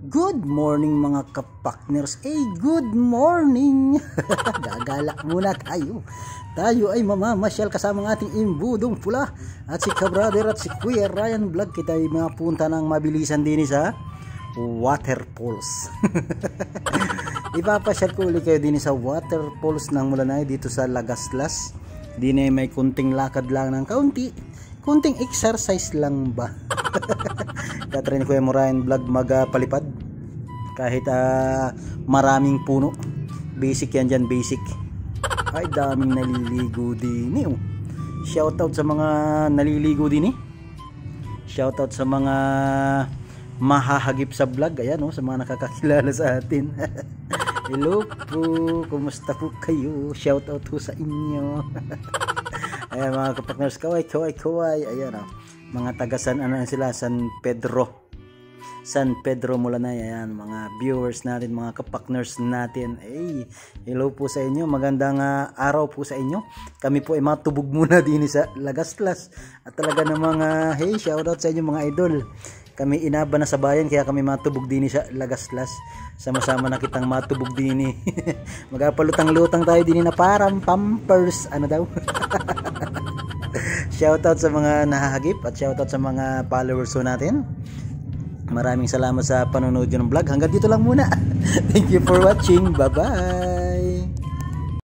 Good morning mga kapakners. Good morning. Gagala muna tayo. Tayo ay mamamasyal kasama ng ating imbudong pula at si Kabrader at si Kuya Ryan Vlog. Kita ay mapunta ng mabilisan din sa waterfalls. Ipapasyal ko ulit kayo din sa waterfalls ng Mulanay dito sa Lagaslas. Din ay may kunting lakad lang ng kaunti. Kunting exercise lang ba? Katrin ko yung Ryan Vlog magpalipad kahit maraming puno. Basic yan dyan, basic. Ay daming naliligo din eh. Shoutout sa mga naliligo din eh. Shoutout sa mga mahahagip sa vlog. Ayan sa mga nakakakilala sa atin. Hello po, kumusta po kayo? Shoutout po sa inyo. Ayan mga kapakners, kaway. Ayan mga taga San Pedro Mulanay. Ayan mga viewers natin, mga kapakners natin. Hello po sa inyo, magandang araw po sa inyo. Kami po ay matubog muna din sa Lagaslas. At talaga namang shoutout sa inyo mga idol. Kami inaba na sa bayan kaya kami matubog din sa Lagaslas. Sama-sama na kitang matubog din. Magapalutang-lutang tayo din na parang pampers. Ano daw? Shoutout sa mga nahahagip at shoutout sa mga followers natin. Maraming salamat sa panonood ng vlog. Hanggang dito lang muna. Thank you for watching. Bye-bye.